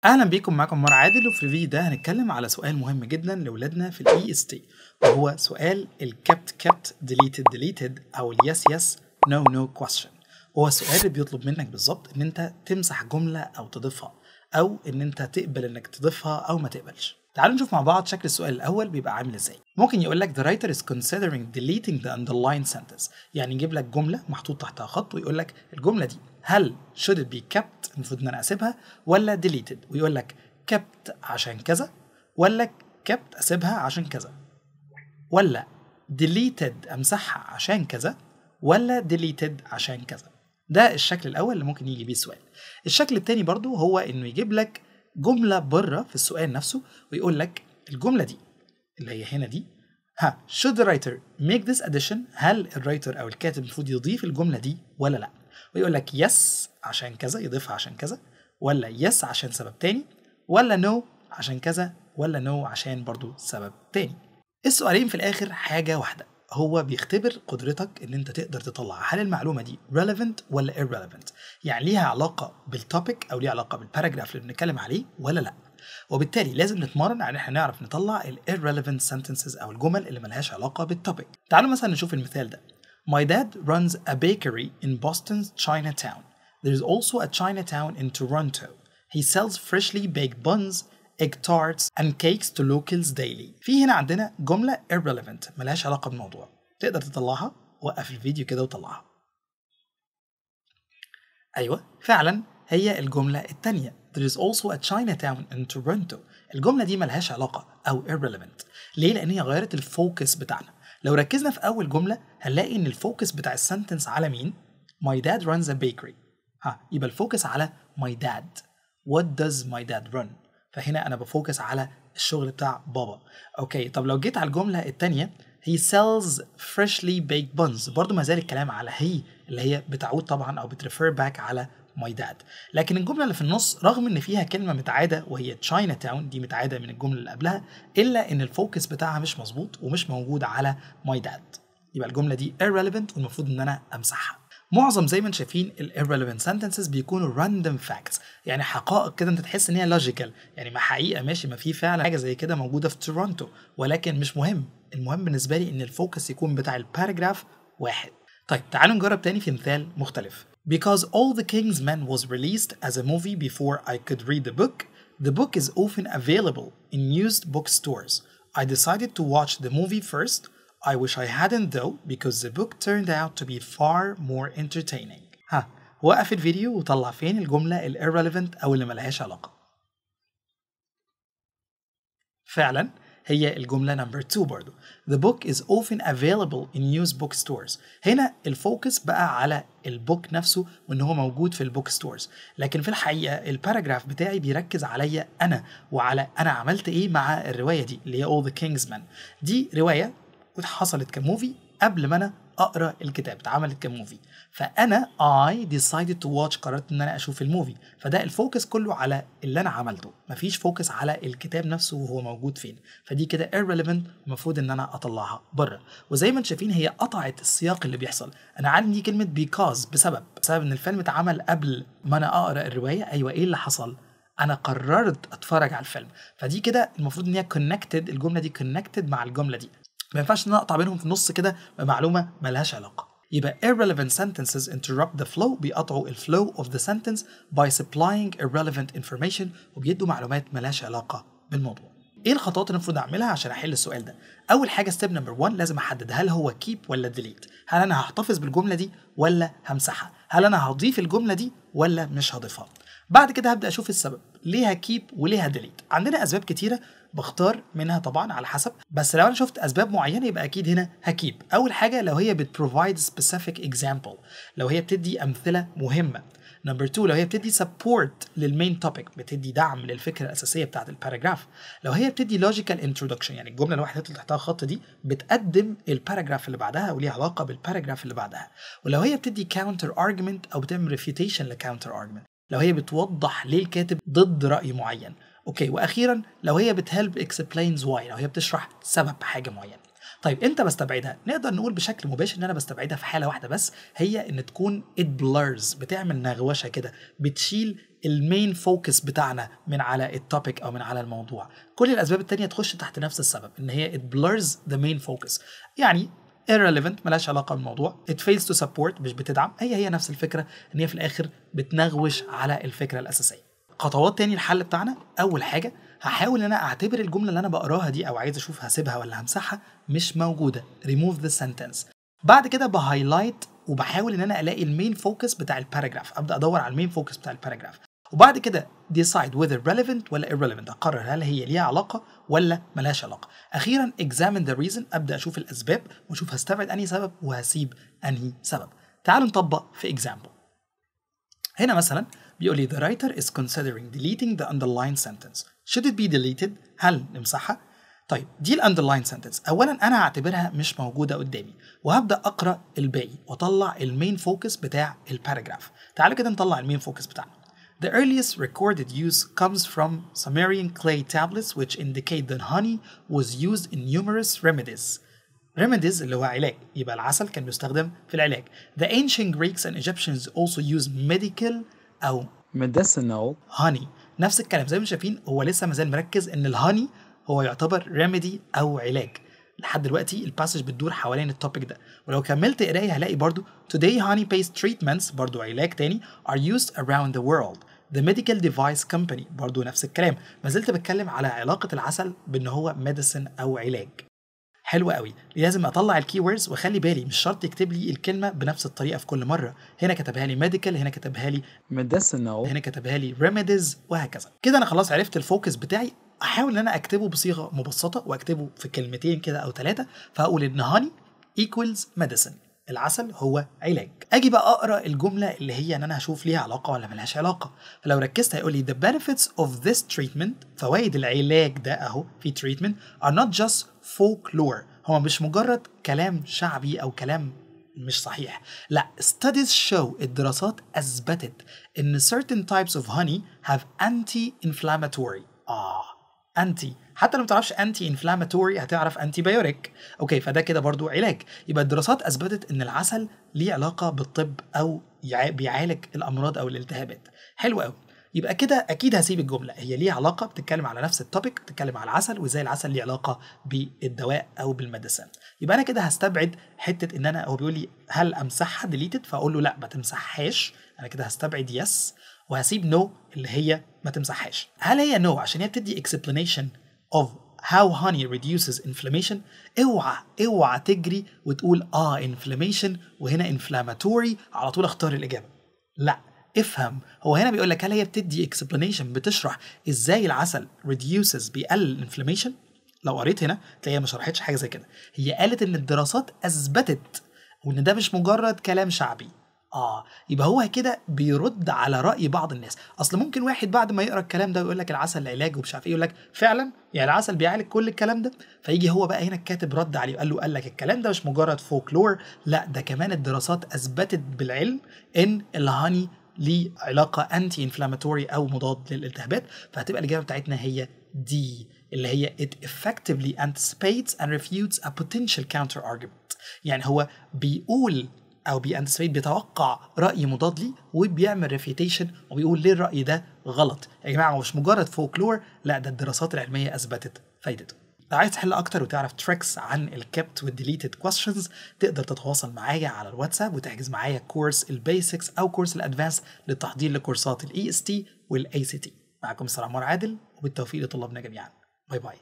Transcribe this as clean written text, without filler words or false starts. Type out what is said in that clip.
اهلا بيكم، معكم عمر عادل. وفي الفيديو ده هنتكلم على سؤال مهم جدا لاولادنا في الاي اس تي، وهو سؤال الكبت deleted او اليس نو question. هو السؤال اللي بيطلب منك بالظبط ان انت تمسح جمله او تضيفها، او ان انت تقبل انك تضيفها او ما تقبلش. تعالوا نشوف مع بعض شكل السؤال الاول بيبقى عامل ازاي. ممكن يقول لك the writer is considering deleting the underlined sentence، يعني يجيب لك جمله محطوط تحتها خط ويقول لك الجمله دي هل should it be kept، المفروض ان انا اسيبها، ولا deleted، ويقول لك kept عشان كذا، ولا kept اسيبها عشان كذا، ولا deleted امسحها عشان كذا، ولا deleted عشان كذا. ده الشكل الاول اللي ممكن يجي بيه السؤال. الشكل الثاني برضو هو انه يجيب لك جمله بره في السؤال نفسه ويقول لك الجمله دي اللي هي هنا دي، should the writer make this addition، هل الرايتر او الكاتب المفروض يضيف الجمله دي ولا لا، ويقول لك yes عشان كذا، يضيفها عشان كذا، ولا yes عشان سبب تاني، ولا no عشان كذا، ولا no عشان برضو سبب تاني. السؤالين في الاخر حاجه واحده، هو بيختبر قدرتك ان انت تقدر تطلع هل المعلومه دي relevant ولا irrelevant، يعني ليها علاقه بالتوبيك او ليها علاقه بالباراجراف اللي بنتكلم عليه ولا لا. وبالتالي لازم نتمرن على ان احنا نعرف نطلع ال irrelevant sentences او الجمل اللي ملهاش علاقه بالتوبيك. تعالوا مثلا نشوف المثال ده. My dad runs a bakery in Boston's Chinatown. There is also a Chinatown in Toronto. He sells freshly baked buns, egg tarts and cakes to locals daily. في هنا عندنا جملة irrelevant ملهاش علاقة بالموضوع، تقدر تطلعها. وقف الفيديو كده وطلعها. أيوة فعلا هي الجملة التانية. There is also a Chinatown in Toronto. الجملة دي ملهاش علاقة أو irrelevant. ليه؟ لأن هي غيرت الفوكس بتاعنا. لو ركزنا في أول جملة هنلاقي إن الفوكس بتاع السنتنس على مين؟ My dad runs a bakery. يبقى الفوكس على my dad. What does my dad run؟ فهنا أنا بفوكس على الشغل بتاع بابا. أوكي، طب لو جيت على الجملة التانية he sells freshly baked buns، برضو ما زال الكلام على هي اللي هي بتعود طبعا أو بتريفير باك على my dad. لكن الجملة اللي في النص رغم إن فيها كلمة متعادة وهي Chinatown، دي متعادة من الجملة اللي قبلها، إلا إن الفوكس بتاعها مش مظبوط ومش موجود على my dad. يبقى الجملة دي irrelevant والمفروض إن أنا أمسحها. معظم زي ما انتم شايفين ال irrelevant sentences بيكونوا random facts، يعني حقائق كده انت تحس ان هي logical، يعني ما حقيقه ماشي، ما في فعلا حاجه زي كده موجوده في تورونتو، ولكن مش مهم. المهم بالنسبه لي ان الفوكس يكون بتاع الباراجراف واحد. طيب تعالوا نجرب تاني في مثال مختلف. Because All the King's Men was released as a movie before I could read the book is often available in used bookstores. I decided to watch the movie first. I wish I hadn't though, because the book turned out to be far more entertaining. وقف الفيديو وطلع فين الجملة ال irrelevant أو اللي ملهاش علاقة. فعلا هي الجملة نمبر 2 برضو. The book is often available in used bookstores. هنا الفوكس بقى على البوك نفسه وإن هو موجود في البوك ستورز، لكن في الحقيقة الباراجراف بتاعي بيركز عليا أنا وعلى أنا عملت إيه مع الرواية دي اللي هي All the King's Men. دي رواية وحصلت كموفي قبل ما أنا أقرأ الكتاب، اتعملت كموفي، فأنا I decided to watch، قررت إن أنا أشوف الموفي، فده الفوكس كله على اللي أنا عملته، مفيش فوكس على الكتاب نفسه وهو موجود فين. فدي كده irrelevant، المفروض إن أنا أطلعها بره. وزي ما انتم شايفين هي قطعت السياق اللي بيحصل. أنا عندي كلمة because بسبب إن الفيلم اتعمل قبل ما أنا أقرأ الرواية. أيوة، إيه اللي حصل؟ أنا قررت أتفرج على الفيلم، فدي كده المفروض إن هي connected، الجملة دي connected مع الجملة دي، ما ينفعش ان انا اقطع بينهم في النص كده بمعلومه ملهاش علاقه. يبقى irrelevant sentences interrupt the flow، بيقطعوا الفلو of the sentence by supplying irrelevant information، وبيدوا معلومات ملهاش علاقه بالموضوع. ايه الخطوات اللي المفروض اعملها عشان احل السؤال ده؟ اول حاجه ستيب نمبر 1، لازم احدد هل هو keep ولا delete، هل انا هحتفظ بالجمله دي ولا همسحها، هل انا هضيف الجمله دي ولا مش هضيفها. بعد كده هبدا اشوف السبب ليه هكيب وليه هديليت. عندنا اسباب كتيره بختار منها طبعا على حسب، بس لو انا شفت اسباب معينه يبقى اكيد هنا هكيب. اول حاجه لو هي بتبروفايد specific example، لو هي بتدي امثله مهمه. نمبر 2 لو هي بتدي support للمين توبيك، بتدي دعم للفكره الاساسيه بتاعه الباراجراف. لو هي بتدي logical introduction، يعني الجمله الواحده اللي تحتها خط دي بتقدم الباراجراف اللي بعدها وليها علاقه بالباراجراف اللي بعدها. ولو هي بتدي counter argument او بتعمل refutation لcounter argument، لو هي بتوضح ليه الكاتب ضد رأي معين. اوكي، واخيرا لو هي بتهلب explains why، لو هي بتشرح سبب حاجه معينه. طيب امتى بستبعدها؟ نقدر نقول بشكل مباشر ان انا بستبعدها في حاله واحده بس، هي ان تكون it blurs، بتعمل نغوشه كده، بتشيل المين فوكس بتاعنا من على التوبيك او من على الموضوع. كل الاسباب التانية تخش تحت نفس السبب، ان هي it blurs the main focus. يعني irrelevant، ملهاش علاقه بالموضوع. it fails to support، مش بتدعم. هي نفس الفكره، ان هي في الاخر بتنغوش على الفكره الاساسيه. خطوات تاني الحل بتاعنا، اول حاجه هحاول ان انا اعتبر الجمله اللي انا بقراها دي او عايز اشوف هسيبها ولا همسحها مش موجوده، remove the sentence. بعد كده بهايلايت وبحاول ان انا الاقي المين فوكس بتاع الباراجراف، ابدا ادور على المين فوكس بتاع الباراجراف. وبعد كده decide whether relevant ولا irrelevant، اقرر هل هي ليها علاقه ولا ملهاش علاقه. اخيرا examine the reason، ابدا اشوف الاسباب واشوف هستبعد انهي سبب وهسيب انهي سبب. تعالوا نطبق في example. هنا مثلا بيقول لي the writer is considering deleting the underlined sentence. Should it be deleted؟ هل نمسحها؟ طيب دي الاندرلاين سنتنس، اولا انا هعتبرها مش موجوده قدامي وهبدا اقرا الباقي واطلع المين فوكس بتاع الباراجراف. تعالوا كده نطلع المين فوكس بتاعنا. The earliest recorded use comes from Sumerian clay tablets which indicate that honey was used in numerous remedies. remedies اللي هو علاج، يبقى العسل كان بيستخدم في العلاج. The ancient Greeks and Egyptians also used medical أو medicinal honey. نفس الكلام زي ما شايفين، هو لسه مازال مركز ان الهاني هو يعتبر remedy أو علاج. لحد دلوقتي الباسج بتدور حوالين التوبيك ده، ولو كملت قرايه هلاقي برضو today honey based treatments، برضو علاج تاني، are used around the world. The medical device company، برضو نفس الكلام، ما زلت بتكلم على علاقة العسل بان هو medicine أو علاج. حلو قوي، لازم اطلع الكي ووردز واخلي بالي مش شرط يكتب لي الكلمه بنفس الطريقه في كل مره. هنا كتبها لي ميديكال، هنا كتبها لي medicinal، هنا كتبها لي ريميديز، وهكذا. كده انا خلاص عرفت الفوكس بتاعي. احاول ان انا اكتبه بصيغه مبسطه واكتبه في كلمتين كده او ثلاثه. فهقول ان هاني equals medicine، العسل هو علاج. اجي بقى اقرا الجمله اللي هي ان انا هشوف ليها علاقه ولا ملهاش علاقه. فلو ركزت هيقول لي the benefits of this treatment، فوائد العلاج ده اهو في treatment are not just folklore، هو مش مجرد كلام شعبي او كلام مش صحيح. لا، studies show، الدراسات اثبتت ان certain types of honey have anti-inflammatory. انتي، حتى لو ما تعرفش انتي انفلاماتوري هتعرف انتي بايوريك. اوكي، فده كده برضو علاج. يبقى الدراسات اثبتت ان العسل ليه علاقه بالطب او بيعالج الامراض او الالتهابات. حلو قوي. يبقى كده اكيد هسيب الجمله، هي ليها علاقه، بتتكلم على نفس التوبيك، بتتكلم على العسل وازاي العسل ليه علاقه بالدواء او بالميديسن. يبقى انا كده هستبعد حته ان انا، هو بيقول لي هل امسحها ديليتد، فاقول له لا ما تمسحهاش. انا كده هستبعد يس وهسيب نو اللي هي ما تمسحهاش. هل هي نو عشان هي بتدي explanation of how honey reduces inflammation؟ اوعى تجري وتقول inflammation وهنا inflammatory على طول اختار الاجابه. لا، افهم، هو هنا بيقول لك هل هي بتدي explanation، بتشرح ازاي العسل reduces، بيقلل inflammation؟ لو قريت هنا تلاقيها ما شرحتش حاجه زي كده. هي قالت ان الدراسات اثبتت وان ده مش مجرد كلام شعبي. يبقى هو كده بيرد على رأي بعض الناس. اصل ممكن واحد بعد ما يقرا الكلام ده ويقول لك العسل علاج ومش عارف ايه، يقول لك فعلا يعني العسل بيعالج كل الكلام ده؟ فيجي هو بقى هنا الكاتب رد عليه وقال لك الكلام ده مش مجرد فولكلور، لا ده كمان الدراسات اثبتت بالعلم ان الهاني ليه علاقه انتي انفلاماتوري او مضاد للالتهابات. فهتبقى الاجابه بتاعتنا هي دي، اللي هي it effectively anticipates and refutes a potential counter argument. يعني هو بيقول او بيانتسبيت، بيتوقع راي مضاد لي وبيعمل ريفيتيشن وبيقول ليه الراي ده غلط. يا جماعه هو مش مجرد فولكلور، لا ده الدراسات العلميه اثبتت فايدته. لو عايز تحل اكتر وتعرف تريكس عن الكبت والديليتد كويستشنز، تقدر تتواصل معايا على الواتساب وتحجز معايا كورس البيسكس او كورس الادفانس للتحضير لكورسات الاي اس تي والاي سي تي. معكم مستر عمار عادل، وبالتوفيق لطلابنا جميعا. باي باي.